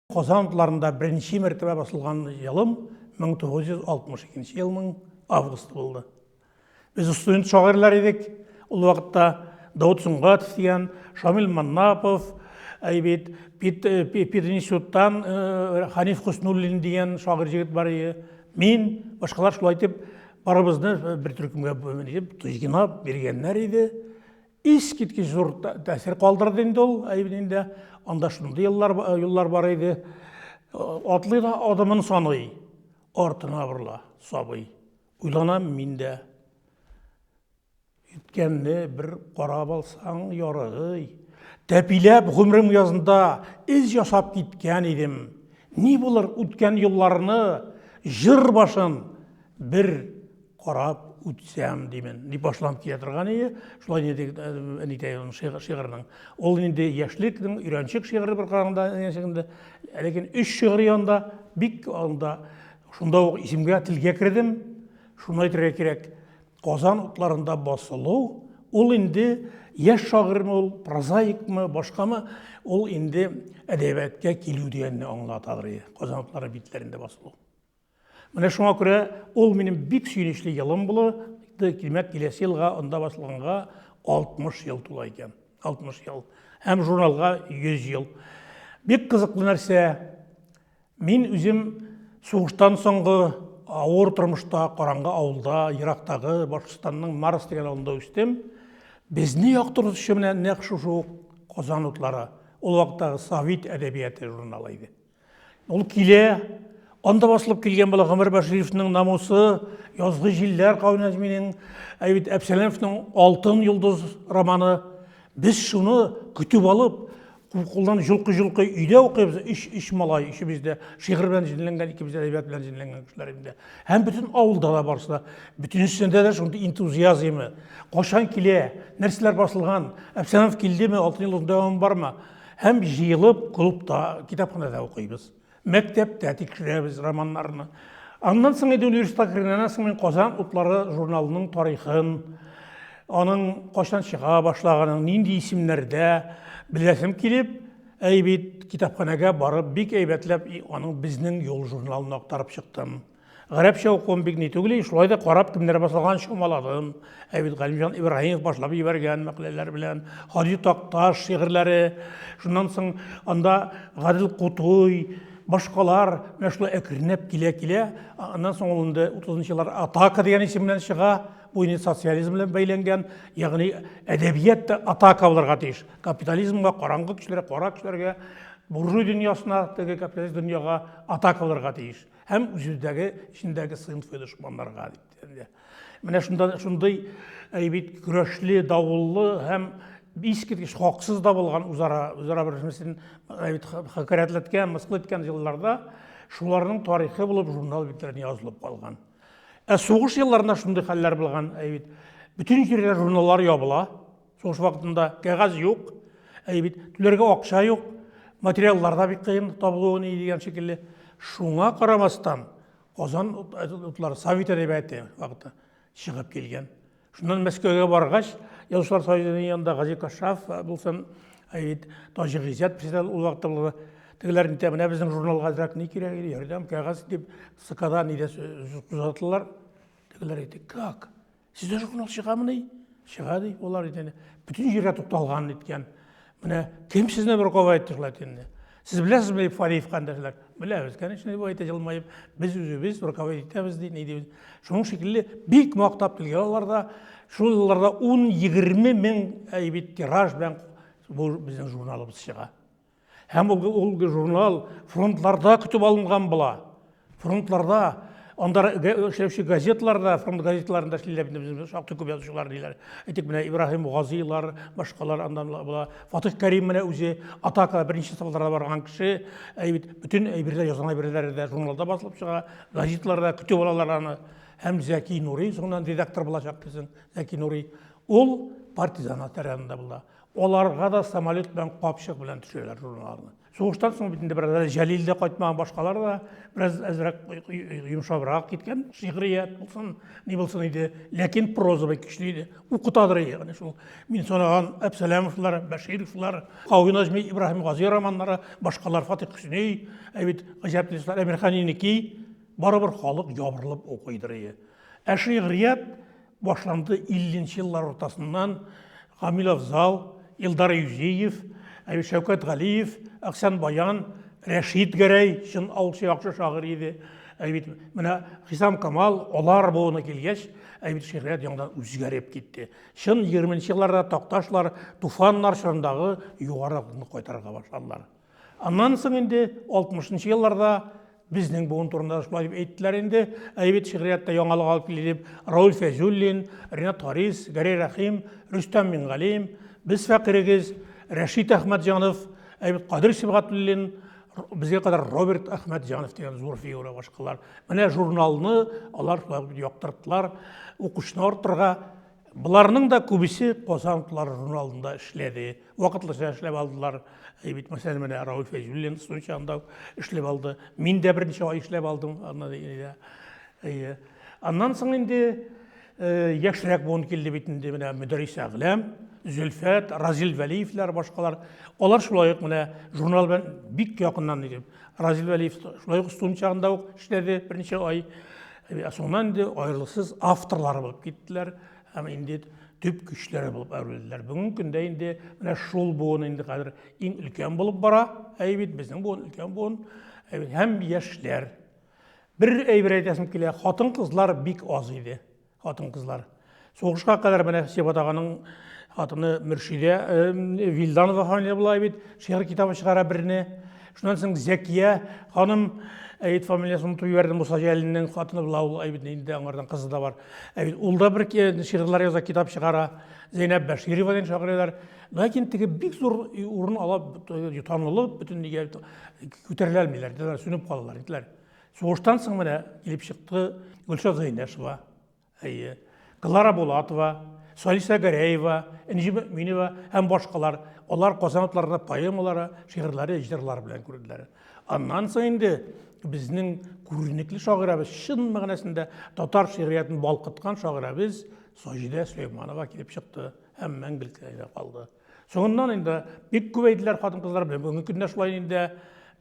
Қозанларында бірінші мәртебе басылған жылым 1962 жылның августы болды. Біз студент шағырлар едік. Ол вақытта Дауд Сұңғатов деген, Шамил Маннапов, Пединституттан Ханиф Хуснуллин деген шағыр жігіт бар еді. Мен башқалар шулай айтып, барыбызды бір түркімге бөлініп, тұжғинап бергенлер еді. Ис кеткеш зор тәсір қалдырды енді ол. Енді анда шынды еллар бар еді. Атлы да адамын саны, артына бұрла, сабый. Уйланам мен де. Үткенде бір қарап алсаң ярығы. Тәпилеп ғұмрым язында із жасап кеткен едім. Не болар үткен елларыны, жыр башын бір қарап үтсәм деймін. Не башланып кете тұрған еді, шулай нетейін шиғырының. Ол енді яшіліктің үйреншік шиғыры бір қараңда, әлекен үш шиғыр янда, бик алында, шында оқ есімге тілге кірдім, шуны айтырға керек. Қозан ұтларында басылу, ол енді еш шағырмы, ол прозаик мы, башқа мы, ол енді әдебиетке келу дегенні аңлатадыр. Қозан ұтлары битлерінде басылу. Міне шуңа күрә ол менің бик сүйінішлі елім бұлы, келмек келесі елға, онда басылғанға 60 ел тұла екен. 60 ел. Әм журналға 100 ел. Бик қызықлы нәрсе, мен өзім соғыштан соңғы ауыр тұрмышта, қараңғы ауылда, Ирактағы, Башқұртстанның Марс деген ауылында өстім. Бізді яқтырыз үшіміне нәқшы жоқ Қозан ұтлары. Ол вақыттағы Совет әдебиеті журналы еді. Ол келе, анда басылып келген бала Ғұмар Башировтың намусы, Язғы жиллер қауыназменің, Әбсәлемовтың Алтын жұлдыз романы. Біз шуны күтіп алып, қолдан жылқы-жылқы үйде оқимыз, үш малай, үші бізде шиғыр білән жинленген, екі бізде әдебиет білән жинленген кішілерінде. Әм бүтін ауылда да барса, бүтін үстінде де шунды энтузиазмы, қошан келе, нәрселер басылған, Әбсәлемов келді ме, Алтын жұлдыз девамы бар ма? Әм жиылып, клубта, китапханада оқимыз. Мектепте текшіреміз романларыны. Андан соң еді университетқа кіргеннен соң мен Қозан ұтлары журналының тарихын, оның қошан шыға башлағанын, нинди исемлерде білесім келіп, китапханаға барып, бик әйбәтләп, оның біздің yol журналын ақтарып шықтым. Ғарапша оқуым бик не түгілі, шулай да қарап кімдер басылған шомаладым. Ғалимжан Ибрахимов башлап еберген мәқлелер білән, Хади Тақташ шиғырлары, шуннан соң анда Ғаділ Құтуй, башқалар мәшілі әкірінеп келе-келе, андан соң олында 30-шы жылдар атака деген есімнен шыға, bu yine sosyalizmle beylengen, yani edebiyat da atakalarga teyiş. Kapitalizmga, karanlık kişilere, kara kişilerge, burjuy dünyasına, kapitalist dünyaya atakalarga teyiş. Hem yüzdeki, içindeki sınıf ve düşmanlarga deyip. Mene şunday güreşli, davullu, hem isketkiş, haksız da bolgan uzara bir mesela hakaretletken, mıskıl etken yıllarda şularının tarihi bulup jurnal bitlerini yazılıp kalgan. Соғыш елларында шундай хәлләр булган, бүтін жерлер журналлар ябыла. Соғыш вакытында кәгазь юк, түләргә акча юк, материалларда бик кыен табылуы дигән шикелле. Шуңа карамастан Казан утлары Совет әдәбияты вакытта чыгып килгән. Шуннан Мәскәүгә баргач, Язучылар союзының янында Гази Кашаф булсын, Таҗи Гыйззәт председатель ул вакытта булды. Тегеләр инде менә безнең журналга дирәк ни кирәк иде, ярдәм кәгазь дип СКда нидә күзәтәләр. Тегеләр әйтте, "Как? Сездә журнал чыгамыни?" Чыга ди, олар әйтә. Бүтән җиргә тукталган иткән. Менә кем сезне бер кавай иттеләр инде. Сез беләсезме Фариф кандәшләр? Беләбез, конечно, бу әйтә җылмаеп, без үзебез бер кавай итәбез ди, ни дибез. Шуның шикелле бик мактап килгән аларда, шул елларда 10-20 мең тираж белән бу безнең журналыбыз чыга. Hem o jurnal frontllarda kütüp alıngan bula. Frontlarda, onlara gazetlarda, front gazetlarında bizim şaktı köp yazıcılar deyler. Mine İbrahim Gaziler, başkalar andan bula. Fatih Karim mine özü Ataka birinci safhalarda bargan kişi, bütün birler yazılan birler de jurnalda basılıp çığa, gazetlarda kütüp alalarını hem Zeki Nuri, sonundan redaktör bulacak bizim Zeki Nuri. Ol partizan ataryanında bula. Оларға да самолет белән капчык белән төшәләр журналны. Сугыштан соң бит инде бераз Җәлил дә кайтмаган, башкалар да бераз әзрәк йомшабрак киткән. Шигърият булсын, ни булсын иде, ләкин проза бик көчле иде. Укытадыр ягъни шул. Мин санаган Әбсәләмовлар, Бәшировлар, Кавы Наҗми, Ибраһим Гази романнары, башкалар Фатих Хөсни, бит гаҗәпле Әмирханиники барыбер халык ябырылып укыйдыр. Шигърият башланды 50нче еллар ортасыннан. Камил Афзал, Илдар Юзеев, Шәүкәт Галиев, Әхсән Баян, Рәшид Гәрәй, шын ауылчы яхшы шагыйрь иде. Менә Хисам Камал, алар буына килгәч, шигърият яңадан үзгәреп китте. Шын 20нче елларда Такташлар, Туфаннар чорындагы югарыны кайтарырга башладылар. Аннан соң инде 60нчы елларда безнең буын турында шулай дип әйттеләр инде. Шигъриятта яңалык алып килде дип Раул Фәзуллин, Ринат Харис, Гәрәй Рәхим, Рөстәм Мингалим, без фәкырегез, Рәшид Әхмәтҗанов, Кадир Сибгатуллин, безгә кадәр Роберт Әхмәтҗанов дигән зур фигура башкалар. Менә журналны алар яктырттылар, укучны арттырга. Буларның да күбесе Казанлылар журналында эшләде. Вакытлыча эшләп алдылар. Мәсәлән, менә Раул Фәзуллин студентчагында эшләп алды. Мин дә берничә ай эшләп алдым. Аннан соң инде яшьрәк буын килде бит инде менә Мөдәррис Әгъләм, Зөлфәт, Разил Вәлиевләр башкалар. Алар шулай ук менә журнал белән бик якыннан иде. Разил Вәлиев шулай ук студентчагында ук эшләде берничә ай. Соңнан инде аерылсыз авторлар булып киттеләр. Һәм инде төп көчләре булып әверелделәр. Бүгенге көндә инде менә шул буын инде хәзер иң өлкән булып бара. Безнең буын өлкән буын. Һәм яшьләр. Бер әйбер әйтәсем килә, хатын-кызлар бик аз иде. Хатын-кызлар. Сугышка кадәр менә Себат аганың хатыны Мөршидә Вилданова фамилия була бит. Шигырь китабы чыгара берне. Шуннан соң Зәкия ханым фамилиясын туй бердем, Муса Җәлилнең хатыны була, ул инде аңардан кызы да бар. Ул да бер шигырьләр яза, китап чыгара. Зәйнәп Бәширова дигән шагыйрьләр. Ләкин теге бик зур урын алып, танылып, бөтен нигә күтәрелә алмыйлар, сүнеп калалар иделәр. Сугыштан соң менә килеп чыкты Гөлшат Зәйнәшева, Клара Булатова, Салиса Гәрәева, Энҗи Мөэминова һәм башкалар. Алар Казанлыларда поэмалары, шигырьләре, җырлары белән күрделәр. Аннан соң инде безнең күренекле шагыйрәбез, шын мәгънәсендә татар шигъриятын балкыткан шагыйрәбез Саҗидә Сөләйманова килеп чыкты һәм мәңгелеккә калды. Соңыннан инде бик күп әйделәр хатын-кызлар белән. Бүгенге көндә шулай инде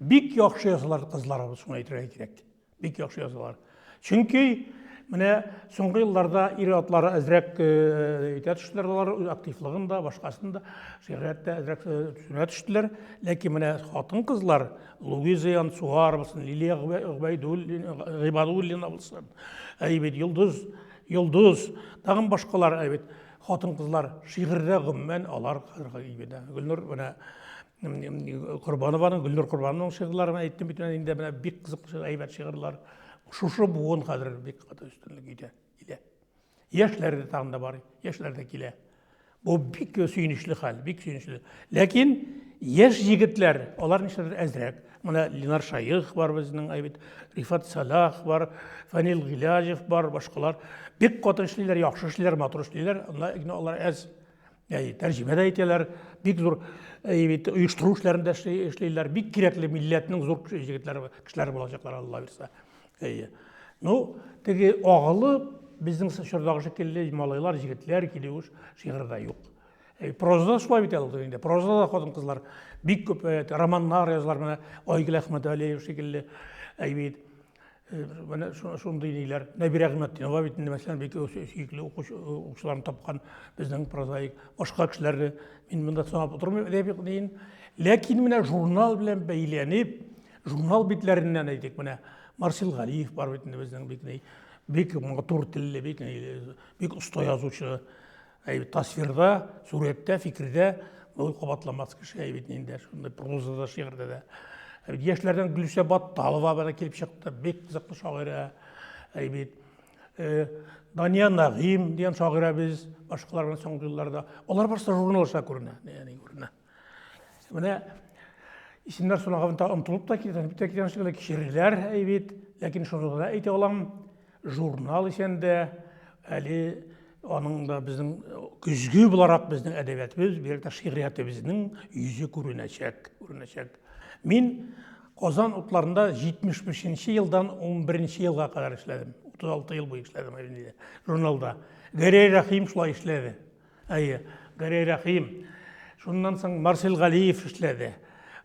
бик яхшы язалар кызларыбыз, шуны әйтергә кирәк. Бик яхшы язалар. Чөнки менә соңгы елларда ир-атлары әзрәк төштеләр, алар активлыгын да, башкасын да шигъриятта әзрәк төшенә төштеләр. Ләкин менә хатын-кызлар Луиза Янсуар булсын, Лилия Гыйбадуллина булсын, Йолдыз, тагын башкалар хатын-кызлар шигырьдә гомумән алар Гөлнур менә Курбанованың, Гөлнур Курбанованың шигырьләрен әйттем бит инде, менә бик кызыклы әйбәт шигырьләр. Шушы буын хәзер бик каты өстенлек итә. Яшьләрдә тагын да бар, яшьләрдә килә. Бу бик сөйнечле хәл, бик сөйнечле. Ләкин яшь егетләр, алар нишләдер әзрәк. Менә Ленар Шайых бар безнең, Рифат Салах бар, Фанил Гыйлаҗев бар, башкалар. Бик каты эшлиләр, яхшы эшлиләр, матур эшлиләр. Алар әз тәрҗемә дә итәләр, бик зур оештыру эшләрендә эшлиләр. Бик кирәкле милләтнең зур егетләре, кешеләр булачаклар, Алла бирсә. Теге агылып, безнең чордагы шикелле малайлар, җегетләр килүш шигырьдә юк. Прозада шулай бит инде. Прозада хатын-кызлар бик күп романнар язалар, менә Айгөл Әхмәтәлиев шикелле менә шундый ниләр. Нәбир Әхмәтдинова бит мәсәлән бик сөйкле укучыларны тапкан безнең прозаик. Башка кешеләрне мин монда санап утырмыйм дип дигән. Ләкин менә журнал белән бәйләнеп, журнал битләреннән әйтик, менә Марсел Галиев бар бит инде безнең бик матур телле, бик оста язучы. Тасвирда, сурәттә, фикердә ул кабатламас кеше бит инде, шундый прозада, шигырьдә дә. Яшьләрдән Гөлсә Батталова бара килеп чыкты, бик кызыклы шагыйрә. Дания Нагыйм дигән шагыйрәбез, башкалар белән соңгы елларда. Алар барса журналда күренә. Менә исемнәр сунаган омтылып та киткән шигырьләр, кишерләр ләкин шуны да әйтә алам, журнал исәндә әле Оның да біздің күзгі бұларақ біздің әдебиетіміз, беректе шиғриятыбыздың yüzü көрінешек. Мен Qozan ұтларында 75-ші елдан 11-ші елға қадар ішледім. 36 ел бойы ішледім журналда. Гәрей Рахим шулай ішледі. Гәрей Рахим. Шуннан соң Марсел Ғалиев ішледі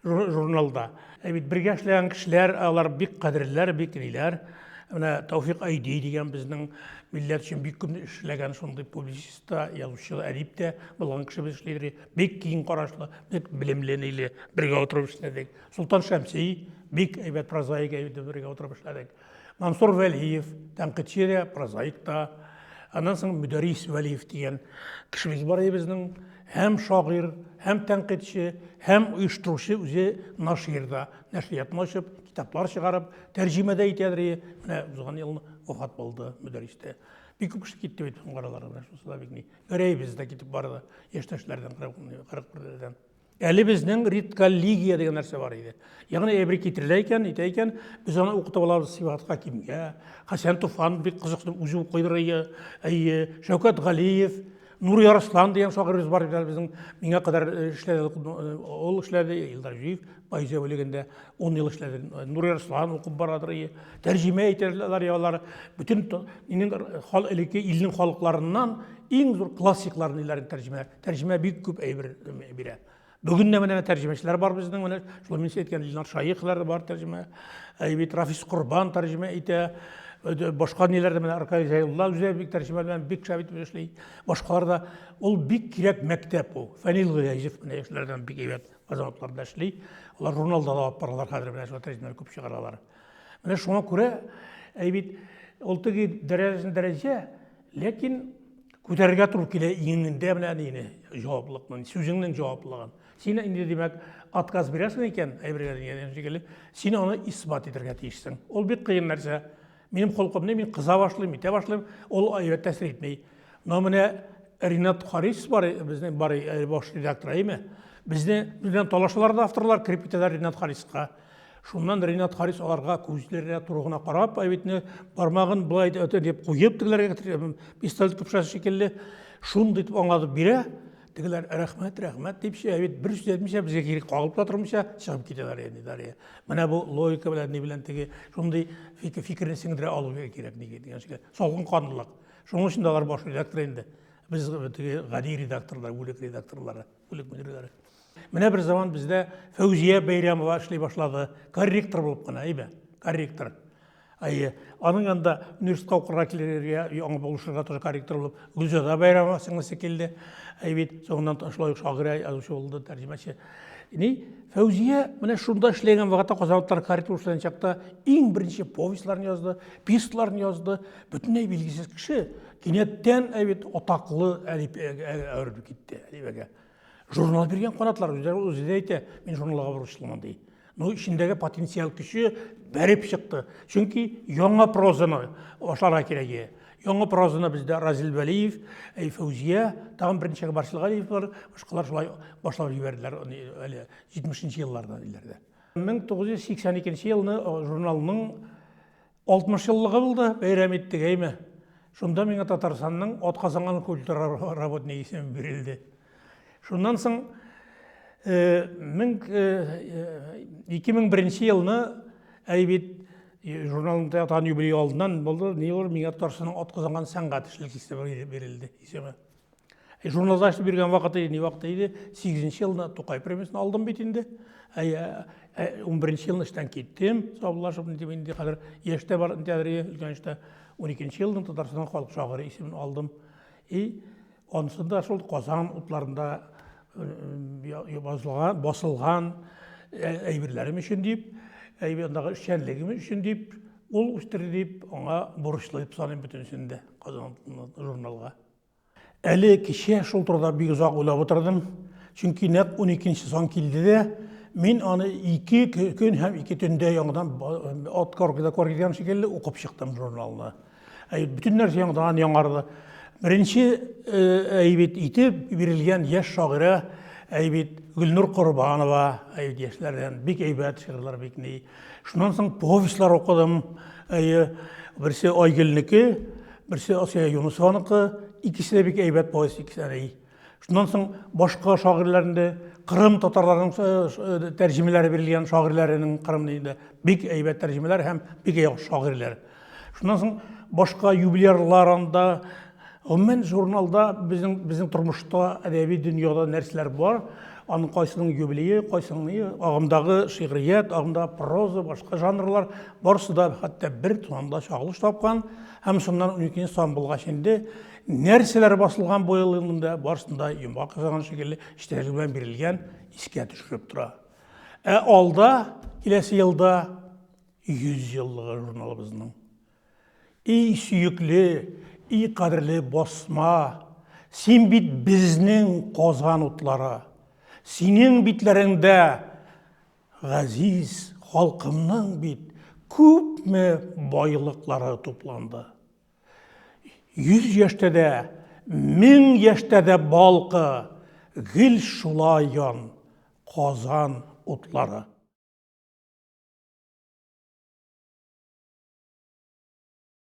журналда. Бірге ішлеген кішілер, алар бик қадірлер, бик нелер. Тауфиқ Айди деген біздің милләт үшін бик көп ішлеген сондай публициста, yazушы, әдип те болған кіші біз ішледері. Бик кейін қарашлы, бик білімленейлі бірге отырып ішледік. Сұлтан Шәмси, бик әйбәт прозаик бірге отырып ішледік. Мансур Вәлиев, тәнқидші де, прозаик та. Анан соң Мүдәрис Вәлиев деген кішіміз бар біздің. Hem şair, hem tenkitçi, hem uyuşturucu üze naşirda, nəşriyyatını açıp, kitaplar çıkarıp, tercümede itədiri, uzağın yılını vefat buldu müderiste. Bir köp kişi gitti bütün qaralara, görey bizde gitip barıda, eşteşlerden, 41'lerden. Әлі біздің риткаллигия деген нәрсе бар еді. Яғни әбір кетірілейкен, біз оны оқытып алабыз Сибат Хакимге, Хасан Туфан, бек қызықты үзу қойдырайы, Шәукат Ғалиев, Нур Ярыслан деген шағырымыз бар біздің меңе қадар ішледі, ол ішледі, Илдар Жиев, Байзе өлегенде 10 ел ішледі. Нур Ярыслан оқып барадыр, тәржіме етерлер, bütün илдің халықларынан ең зор классикларын тәржіме бик көп әйбірі. Бүгін нәміне тәржімешілер бар біздің, шылымен сеткен Илнар Шайықлар бар тәржіме, Рафис Құрбан тәржіме еті, Башқа нелерді мен Аркадий Зайулла үзе бик тәржімелмен бик шабит өшілей. Башқаларда ол бик керек мәктеп ол. Фәнил Ғияжев эшләрдән бик әйбәт азаматларда эшли. Олар журналда да алып баралар хәзер менә шул тәрҗемәләр күп чыгаралар. Менә шуңа күрә әйбит ул теге дәрәҗә, ләкин күтәргә туры килә иңендә менә нине җаваплыкның, сүзеңнең җаваплыгын. Син инде димәк отказ бирәсең икән, әйбергә дигән шикелле, син аны исбат итәргә тиешсең. Ул бик кыен нәрсә. Benim kolkumda men kıza başlayayım, ite başlayayım, ol evet tesir etmeyi. Namine Rinat Haris var, bizden bari baş redaktörü mi? Bizden talaşlar da avtorlar kripteler Rinat Haris'ka. Şundan Rinat Haris alarga көзләренә тургына карап, әйтне бармагын булай өтә дип куеп тигеләргә гетереп, пистолет кыпшасы шикелле шундый дип аңлатып бирә. Тегеләр рәхмәт дип әйт бер сүзләмичә безгә кирәк калып тормыйча чыгып китәләр инде дария. Менә бу логика белән ни белән теге шундый фикерне сеңдерә алу кирәк дигән шикелле. Салкын канлылык. Шуның өчен алар баш редактор инде. Без теге гади редакторлар, бүлек редакторлары, бүлек мөдирләре. Менә бер заман бездә Фәүзия Бәйрәмова эшли башлады. Корректор булып кына, корректор. Аның янда университетка укырга килергә, яңа булышырга тоже корректор булып, Гүлзада Бәйрәмова сеңлесе килде. Соңыннан шулай шагыйрь язучы булды, тәрҗемәче. Фәүзия менә шунда эшләгән вакытта Казанлылар корректор эшләгән чакта иң беренче повестьларын язды, пьесаларын язды. Бөтенләй билгесез кеше. Кинәттән атаклы әдип әвереп китте әдибәгә. Журнал биргән канатлар үзе әйтә, мин журналга бурычлымын ди. İçindeki potansiyel kişi berip çıktı. Çünkü яңа prozını başlara kirege. Яңа prozını bizde Razil Veliyev, Fevziye, tağın birinci Barışlı Galiyev var. Başkalar şulay başlar verdiler 70'li yıllardan ileride. 1982 yılını jurnalının 60 yıllığı oldu. Beyram ettik eyme. Şunda mene Tatarsan'ın Otqazan'ın kültür работный isim verildi. Şundan soň 2001 yılını әйбет журналында тан юбилей алдынан болды. Не olur? Меңе Таtarsan'ın Otqazan'ın сәнгать işçilik isemi verildi. Журналда ашып берген вакыты не вакыты иде? 8 yılında Тукай премиясын алдым бит инде. 11 yılını işten кеттім. Саулашып инде қазір еште бар театры үлкенште 12 yılının Tatarsan'ın халық шагыры исемен алдым. Онысында шул Казан утларында басылған әйберләрем өчен дип, әйбердәге эшчәнлегем өчен дип, ул үстер дип, аңа бурычлы дип саныйм бөтенсендә Казан журналга. Әле кичә шул турыда бик озак уйлап утырдым. Чөнки нәкъ 12 сан килде дә, мин аны 2 көн һәм 2 төндә яңадан от коргыдан шикелле укып чыктым журналны. Bütün нәрсә яңадан яңарды. Birinci әйбет итеп бирелгән яшь шагыйрә әйбет Гөлнур Корбанова, әйбет яшьләрдән бик әйбәт шигырьләр бик ни. Шуннан соң повестьлар укыдым. Берсе Айгөлнеке, берсе Асия Юнусованыкы, ikisi de бик әйбәт повесть, ikisi de. Şundan soň başga şagirlerinde Kırım Tatarlarının tercümeleri verilgen şagirlerinin Kırım'da bik әйбәт tercümeler hem bik әйбәт şagirler. Şundan soň başga юбилейlarında, men jurnalda bizim turmuşda edebi dünyada nerseler var. Anın kaysynyň юбилейи, kaysynyň agymdagy şiiriyet, agymdagy proza, başga janrlar barысы da hatta bir tonda çagılış tapkan. Hem şundan 12-nji Stambulga şendi nerseler basılgan bu ýylynda barısında ýumak ýazgan şekilde işleri bilen berilgen iske düşürüp tura. Alda kilesi ýylda 100 ýyllygy jurnalybyzyň. Ey süýükli, ey kadirli basma, sen bit bizning kozgan utlary. Senin bitlerinde gaziz halkımның bit köpme baylıkları toplandı. 100 yaşta da, 1000 yaşta da balkı gil şulayan kozan utları.